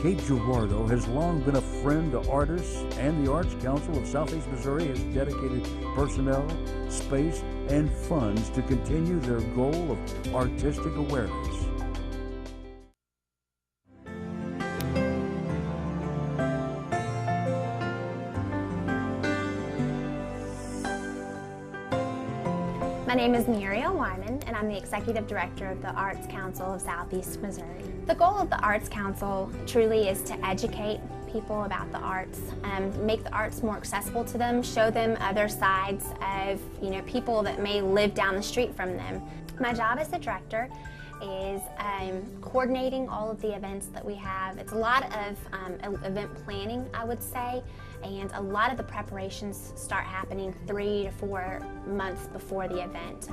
Kate Girardo has long been a friend to artists, and the Arts Council of Southeast Missouri has dedicated personnel, space, and funds to continue their goal of artistic awareness. My name is Muriel Wyman, and I'm the Executive Director of the Arts Council of Southeast Missouri. The goal of the Arts Council truly is to educate people about the arts, make the arts more accessible to them, show them other sides of people that may live down the street from them. My job as the director is coordinating all of the events that we have. It's a lot of event planning, I would say, and a lot of the preparations start happening 3 to 4 months before the event.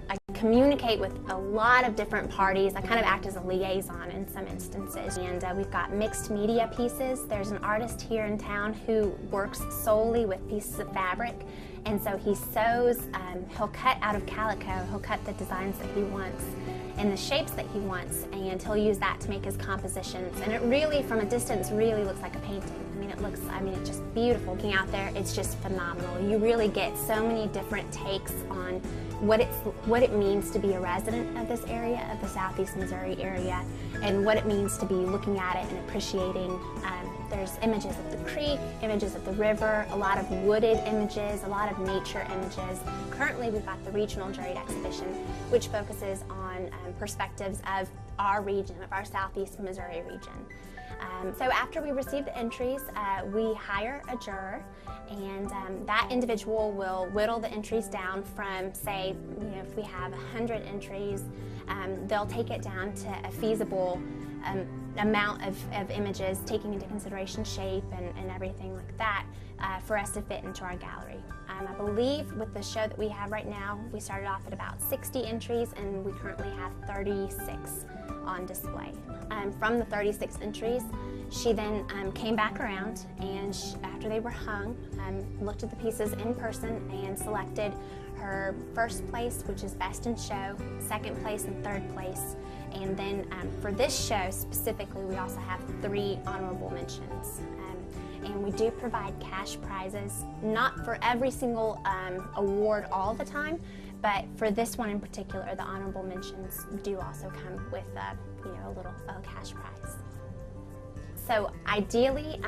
I communicate with a lot of different parties. I kind of act as a liaison in some instances. And we've got mixed media pieces. There's an artist here in town who works solely with pieces of fabric. And so he sews, he'll cut out of calico, he'll cut the designs that he wants and the shapes that he wants, and he'll use that to make his compositions. And it really, from a distance, really looks like a painting. It's just beautiful. Looking out there, it's just phenomenal. You really get so many different takes on what it means to be a resident of this area, of the Southeast Missouri area, and what it means to be looking at it and appreciating. There's images of the creek, images of the river, a lot of wooded images, a lot of nature images. Currently, we've got the Regional Juried Exhibition, which focuses on perspectives of our region, of our Southeast Missouri region. So after we receive the entries, we hire a juror, and that individual will whittle the entries down from, say, if we have 100 entries, they'll take it down to a feasible amount of images, taking into consideration shape and everything like that, for us to fit into our gallery. I believe with the show that we have right now, we started off at about 60 entries, and we currently have 36 on display. From the 36 entries, she then came back around, and after they were hung, looked at the pieces in person and selected her first place, which is best in show, second place and third place. And then for this show specifically, we also have 3 honorable mentions. And we do provide cash prizes, not for every single award all the time, but for this one in particular, the honorable mentions do also come with a little cash prize. So ideally,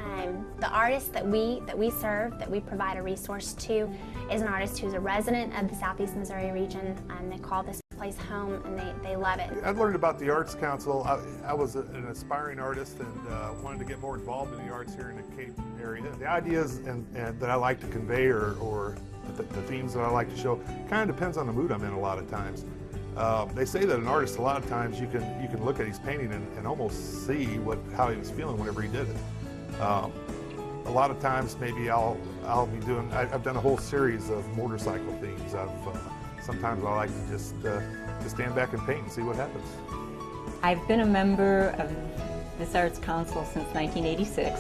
the artist that we serve, that we provide a resource to, is an artist who's a resident of the Southeast Missouri region, and they call this place home, and they love it. I've learned about the Arts Council. I was an aspiring artist and wanted to get more involved in the arts here in the Cape area. The ideas and that I like to convey or the themes that I like to show kind of depends on the mood I'm in a lot of times. They say that an artist, a lot of times you can look at his painting and almost see how he was feeling whenever he did it. A lot of times maybe I'll be doing, I've done a whole series of motorcycle themes. Sometimes I like to just stand back and paint and see what happens. I've been a member of this Arts Council since 1986.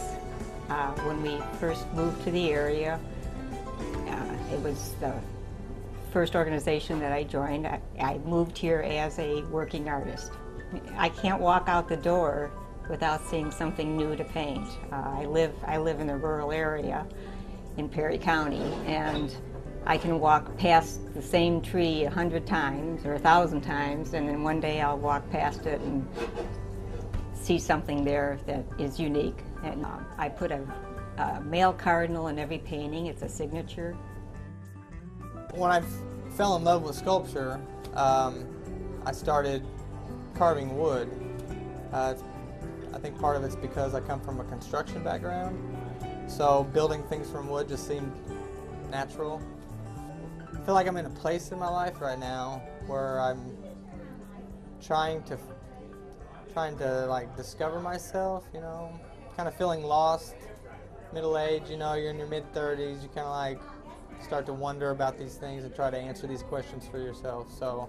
When we first moved to the area, it was the first organization that I joined. I moved here as a working artist. I can't walk out the door without seeing something new to paint. I live in a rural area in Perry County, and I can walk past the same tree 100 times or 1,000 times, and then one day I'll walk past it and see something there that is unique. And I put a male cardinal in every painting. It's a signature. When I fell in love with sculpture, I started carving wood. I think part of it's because I come from a construction background, so building things from wood just seemed natural. I feel like I'm in a place in my life right now where I'm trying to like discover myself, kind of feeling lost, middle age, you're in your mid-30s, you kind of like start to wonder about these things and try to answer these questions for yourself. So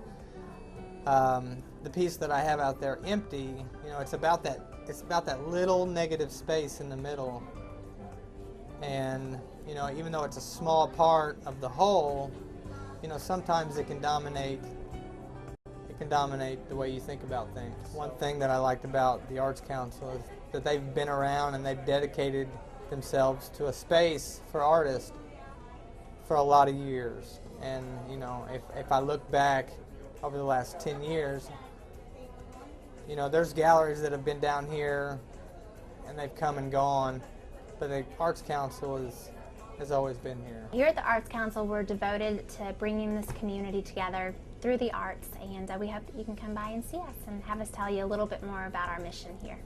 the piece that I have out there, Empty, it's about that little negative space in the middle. And even though it's a small part of the whole, sometimes it can dominate can dominate the way you think about things. One thing that I liked about the Arts Council is that they've been around and they've dedicated themselves to a space for artists for a lot of years. And you know, if I look back over the last 10 years, you know, there's galleries that have been down here and they've come and gone, but the Arts Council has always been here. Here at the Arts Council, we're devoted to bringing this community together through the arts, and we hope that you can come by and see us and have us tell you a little bit more about our mission here.